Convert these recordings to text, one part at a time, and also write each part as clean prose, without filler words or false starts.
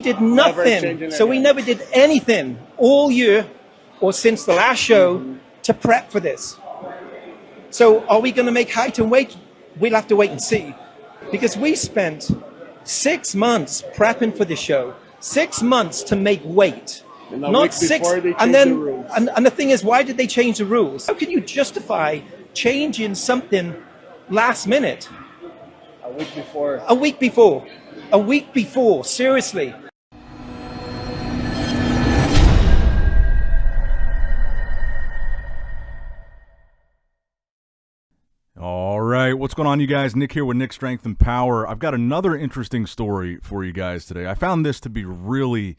did nothing. So we never did anything all year or since the last show to prep for this. So are we going to make height and weight? We'll have to wait and see. Because we spent 6 months prepping for the show. 6 months to make weight. Not six. And then, and the thing is, why did they change the rules? How can you justify changing something last minute? A week before. A week before. A week before. Seriously. All right, what's going on, you guys? Nick here with Nick Strength and Power. I've got another interesting story for you guys today. I found this to be really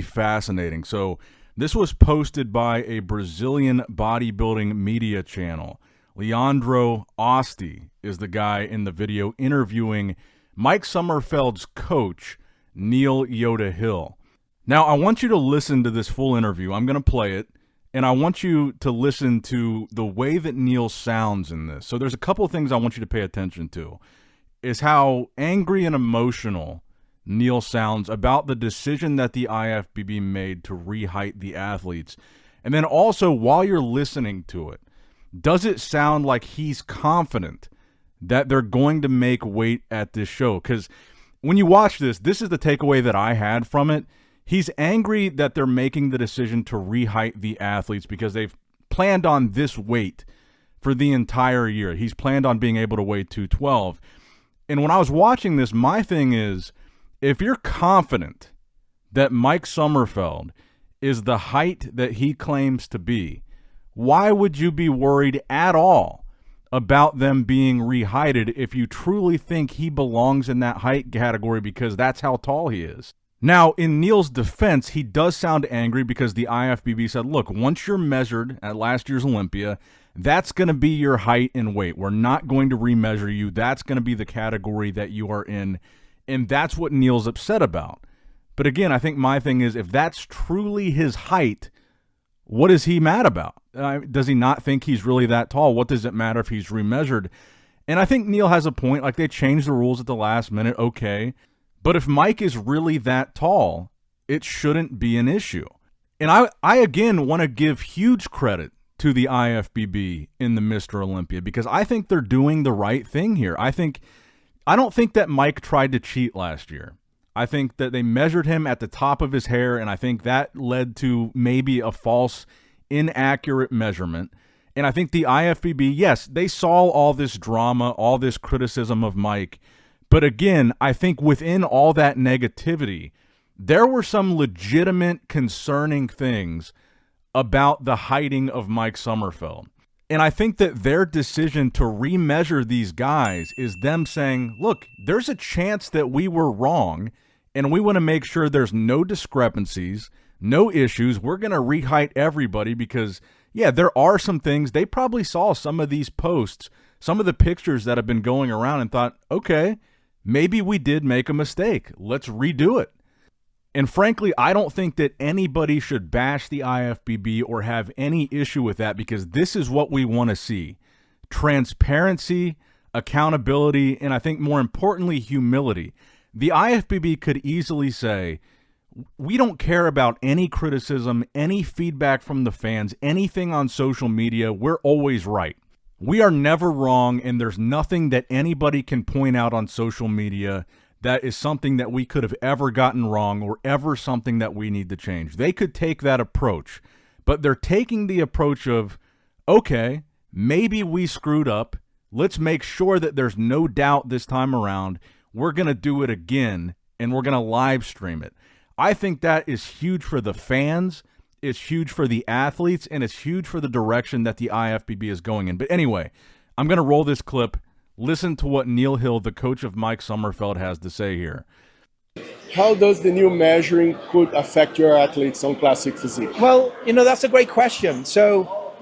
fascinating. So this was posted by a Brazilian bodybuilding media channel. Leandro Osti is the guy in the video interviewing Mike Sommerfeld's coach, Neil Yoda Hill. Now, I want you to listen to this full interview. I'm going to play it. And I want you to listen to the way that Neil sounds in this. So there's a couple of things I want you to pay attention to. Is how angry and emotional Neil sounds about the decision that the IFBB made to re-height the athletes. And then also, while you're listening to it, does it sound like he's confident that they're going to make weight at this show? Because when you watch this, this is the takeaway that I had from it. He's angry that they're making the decision to re-height the athletes because they've planned on this weight for the entire year. He's planned on being able to weigh 212. And when I was watching this, my thing is, if you're confident that Mike Sommerfeld is the height that he claims to be, why would you be worried at all about them being re-heighted if you truly think he belongs in that height category because that's how tall he is? Now, in Neil's defense, he does sound angry because the IFBB said, look, once you're measured at last year's Olympia, that's going to be your height and weight. We're not going to remeasure you. That's going to be the category that you are in. And that's what Neil's upset about. But again, I think my thing is, if that's truly his height, what is he mad about? Does he not think he's really that tall? What does it matter if he's remeasured? And I think Neil has a point. Like, they changed the rules at the last minute. Okay. But if Mike is really that tall, it shouldn't be an issue. And I again want to give huge credit to the IFBB in the Mr. Olympia because I think they're doing the right thing here. I don't think that Mike tried to cheat last year. I think that they measured him at the top of his hair, and I think that led to maybe a false, inaccurate measurement. And I think the IFBB, yes, they saw all this drama, all this criticism of Mike. But again, I think within all that negativity, there were some legitimate concerning things about the heighting of Mike Sommerfeld. And I think that their decision to remeasure these guys is them saying, look, there's a chance that we were wrong, and we want to make sure there's no discrepancies, no issues. We're going to re-height everybody because, yeah, there are some things. They probably saw some of these posts, some of the pictures that have been going around and thought, okay, maybe we did make a mistake. Let's redo it. And frankly, I don't think that anybody should bash the IFBB or have any issue with that because this is what we want to see. Transparency, accountability, and I think more importantly, humility. The IFBB could easily say, we don't care about any criticism, any feedback from the fans, anything on social media. We're always right. We are never wrong, and there's nothing that anybody can point out on social media that is something that we could have ever gotten wrong or ever something that we need to change. They could take that approach, but they're taking the approach of, okay, maybe we screwed up. Let's make sure that there's no doubt this time around. We're going to do it again, and we're going to live stream it. I think that is huge for the fans. It's huge for the athletes, and it's huge for the direction that the IFBB is going in. But anyway, I'm going to roll this clip. Listen to what Neil Hill, the coach of Mike Sommerfeld, has to say here. How does the new measuring could affect your athletes on classic physique? Well, that's a great question. So,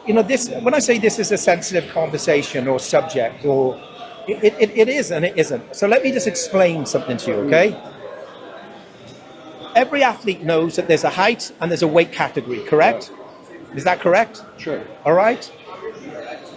this, when I say this is a sensitive conversation or subject, or it is and it isn't. So let me just explain something to you, okay? Every athlete knows that there's a height and there's a weight category, correct? Is that correct? Sure. All right.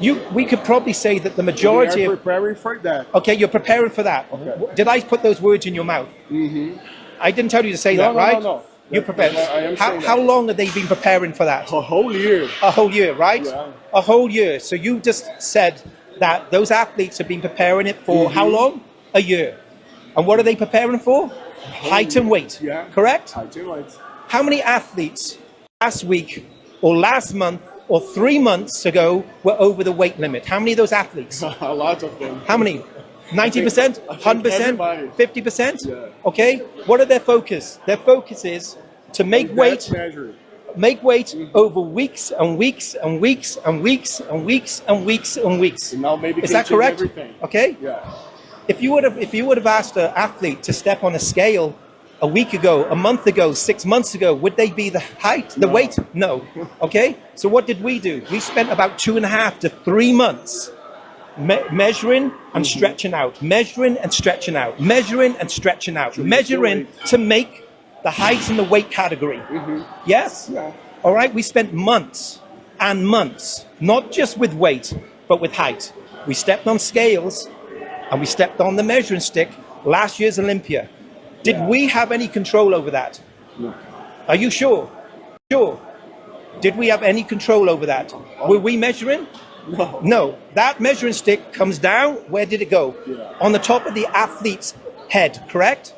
We could probably say that the majority of... preparing for that. Okay, you're preparing for that. Okay. Did I put those words in your mouth? Mm-hmm. I didn't tell you to say No, that, no, right? no. You prepared. I am saying How that. long have they been preparing for that? A whole year. A whole year, right? Yeah. A whole year. So you just said that those athletes have been preparing it for how long? A year. And what are they preparing for? Height and weight. Yeah. Correct? Height and weight. How many athletes last week or last month or 3 months ago were over the weight limit? How many of those athletes? A lot of them. How many? 90%? I think 100%? everybody. 50%? Yeah. Okay. What are their focus? Their focus is to make weight, over weeks and weeks and weeks and weeks and weeks and weeks and weeks. And now maybe Is that can change correct? everything. Okay. Yeah. If you would have asked an athlete to step on a scale a week ago, a month ago, 6 months ago, would they be the height, the weight? No. Okay. So what did we do? We spent about 2.5 to 3 months measuring and stretching out, measuring and stretching out, measuring and stretching out, measuring to make the height and the weight category. Yes? Yeah. All right. We spent months and months, not just with weight, but with height. We stepped on scales and we stepped on the measuring stick last year's Olympia. Did we have any control over that? No. Are you sure? Sure. Did we have any control over that? Were we measuring? No. No. That measuring stick comes down. Where did it go? Yeah. On the top of the athlete's head, correct?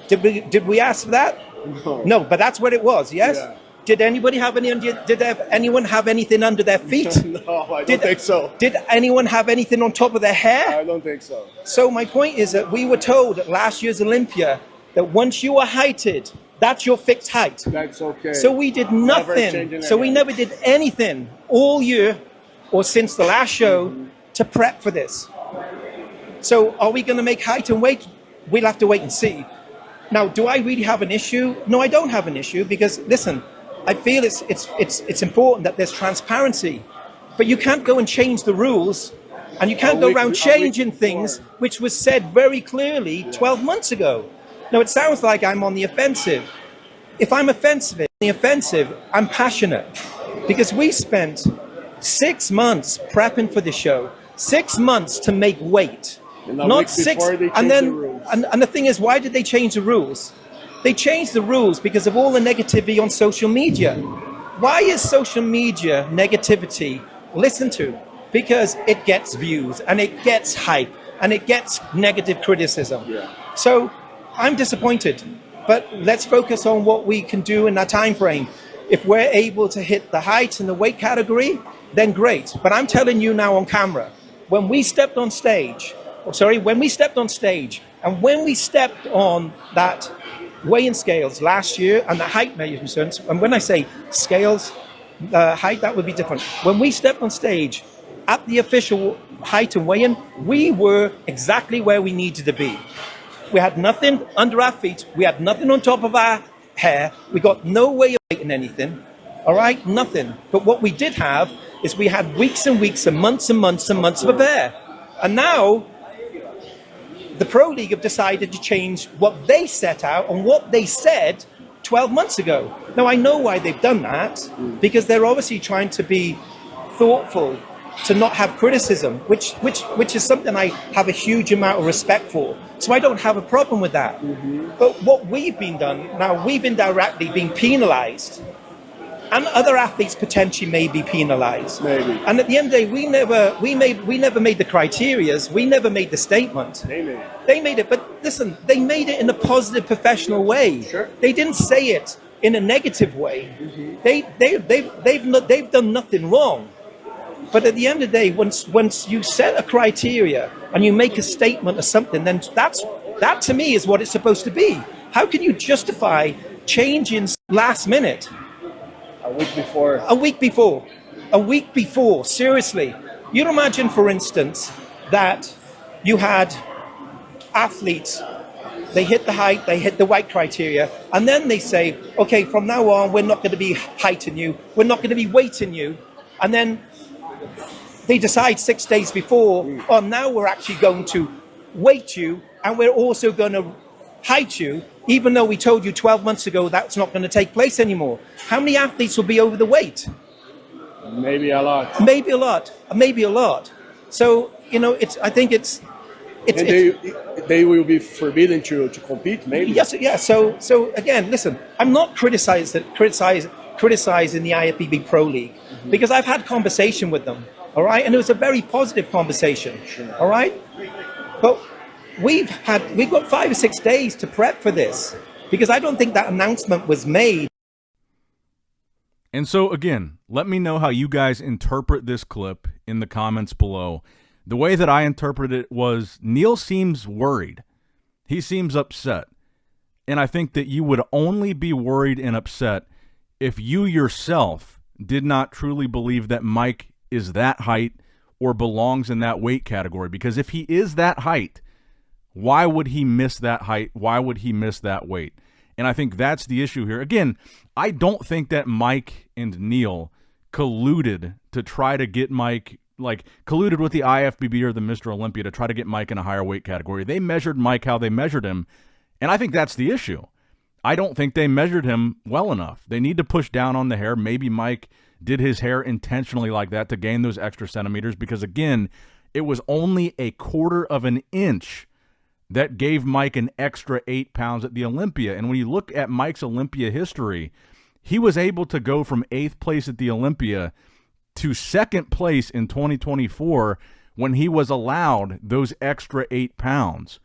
Did we ask for that? No. No, but that's what it was, yes? Yeah. Did anybody have anyone have anything under their feet? No, I don't think so. Did anyone have anything on top of their hair? I don't think so. So my point is that we were told at last year's Olympia that once you are heighted, that's your fixed height. That's okay. So we did nothing. So we never did anything all year or since the last show to prep for this. So are we going to make height and weight? We'll have to wait and see. Now, do I really have an issue? No, I don't have an issue because, listen, I feel it's important that there's transparency. But you can't go and change the rules and you can't go around changing things which was said very clearly 12 months ago. Now, it sounds like I'm on the offensive. If I'm offensive, I'm passionate because we spent 6 months prepping for the show, 6 months to make weight. Not 6, and then, and the thing is, why did they change the rules? They changed the rules because of all the negativity on social media. Why is social media negativity listened to? Because it gets views, and it gets hype, and it gets negative criticism. Yeah. So I'm disappointed, but let's focus on what we can do in that time frame. If we're able to hit the height and the weight category, then great. But I'm telling you now on camera, when we stepped on stage, and when we stepped on that weighing scales last year and the height measurements, and when I say scales, height, that would be different. When we stepped on stage at the official height and weighing, we were exactly where we needed to be. We had nothing under our feet. We had nothing on top of our hair. We got no way of weighing anything. All right, nothing. But what we did have is we had weeks and weeks and months and months and months to prepare. And now the Pro League have decided to change what they set out and what they said 12 months ago. Now, I know why they've done that, because they're obviously trying to be thoughtful, to not have criticism, which is something I have a huge amount of respect for. So I don't have a problem with that. But what we've been done, now we've indirectly been penalized, and other athletes potentially may be penalized. Maybe. And at the end of the day, we never made the criterias, we never made the statement. They made it, but listen, they made it in a positive, professional way. Sure. They didn't say it in a negative way. They've done nothing wrong. But at the end of the day, once you set a criteria and you make a statement or something, then that to me is what it's supposed to be. How can you justify changing last minute? A week before. A week before, seriously. You'd imagine, for instance, that you had athletes, they hit the height, they hit the weight criteria, and then they say, okay, from now on, we're not going to be heighting you, we're not going to be weighting you, and then they decide 6 days before, oh, now we're actually going to weight you, and we're also going to height you, even though we told you 12 months ago that's not going to take place anymore. How many athletes will be over the weight? Maybe a lot. Maybe a lot. So, I think it's It's, And they will be forbidden to compete, maybe? yes, yeah. So again, listen, I'm not criticizing the IFBB Pro League because I've had conversation with them, all right, and it was a very positive conversation, all right. But we've got 5 or 6 days to prep for this because I don't think that announcement was made. And so, again, let me know how you guys interpret this clip in the comments below. The way that I interpreted it was Neil seems worried. He seems upset. And I think that you would only be worried and upset if you yourself did not truly believe that Mike is that height or belongs in that weight category. Because if he is that height, why would he miss that height? Why would he miss that weight? And I think that's the issue here. Again, I don't think that Mike and Neil colluded to try to get Mike, like colluded with the IFBB or the Mr. Olympia to try to get Mike in a higher weight category. They measured Mike how they measured him, and I think that's the issue. I don't think they measured him well enough. They need to push down on the hair. Maybe Mike did his hair intentionally like that to gain those extra centimeters because, again, it was only a quarter of an inch that gave Mike an extra 8 pounds at the Olympia. And when you look at Mike's Olympia history, he was able to go from 8th place at the Olympia to 2nd place in 2024 when he was allowed those extra 8 pounds.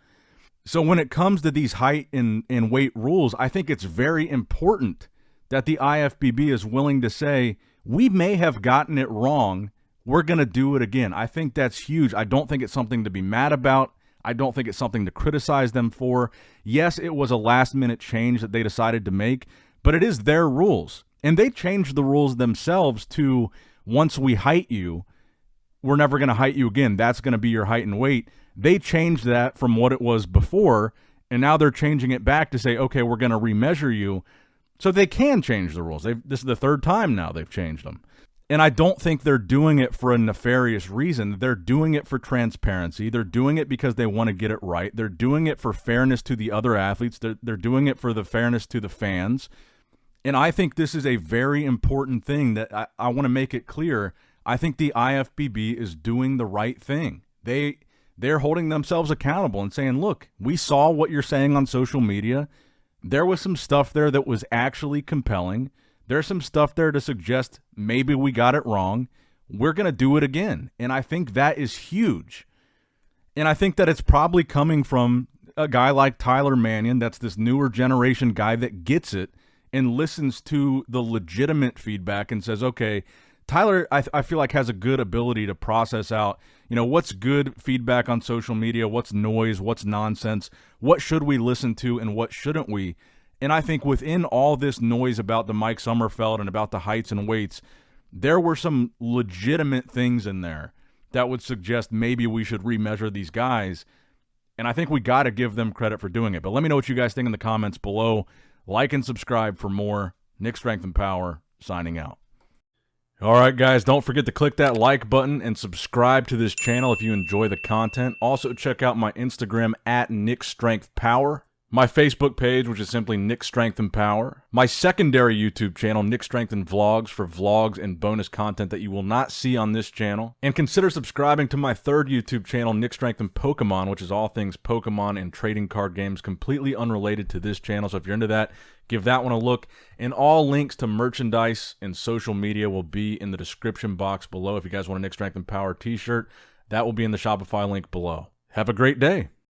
So when it comes to these height and weight rules, I think it's very important that the IFBB is willing to say, we may have gotten it wrong, we're going to do it again. I think that's huge. I don't think it's something to be mad about. I don't think it's something to criticize them for. Yes, it was a last-minute change that they decided to make, but it is their rules. And they changed the rules themselves to, once we height you, we're never going to height you again. That's going to be your height and weight. They changed that from what it was before, and now they're changing it back to say, okay, we're going to remeasure you. So they can change the rules. This is the 3rd time now they've changed them. And I don't think they're doing it for a nefarious reason. They're doing it for transparency. They're doing it because they want to get it right. They're doing it for fairness to the other athletes. They're doing it for the fairness to the fans. And I think this is a very important thing that I want to make it clear. I think the IFBB is doing the right thing. They're holding themselves accountable and saying, look, we saw what you're saying on social media. There was some stuff there that was actually compelling. There's some stuff there to suggest maybe we got it wrong. We're going to do it again. And I think that is huge. And I think that it's probably coming from a guy like Tyler Mannion, that's this newer generation guy that gets it and listens to the legitimate feedback and says, okay, Tyler, I feel like has a good ability to process out, what's good feedback on social media, what's noise, what's nonsense, what should we listen to and what shouldn't we? And I think within all this noise about the Mike Sommerfeld and about the heights and weights, there were some legitimate things in there that would suggest maybe we should remeasure these guys. And I think we got to give them credit for doing it. But let me know what you guys think in the comments below. Like and subscribe for more. Nick Strength and Power, signing out. All right, guys, don't forget to click that like button and subscribe to this channel if you enjoy the content. Also, check out my Instagram at Nick Strength Power. My Facebook page, which is simply Nick Strength and Power. My secondary YouTube channel, Nick Strength and Vlogs, for vlogs and bonus content that you will not see on this channel. And consider subscribing to my 3rd YouTube channel, Nick Strength and Pokemon, which is all things Pokemon and trading card games, completely unrelated to this channel. So if you're into that, give that one a look. And all links to merchandise and social media will be in the description box below. If you guys want a Nick Strength and Power t-shirt, that will be in the Shopify link below. Have a great day.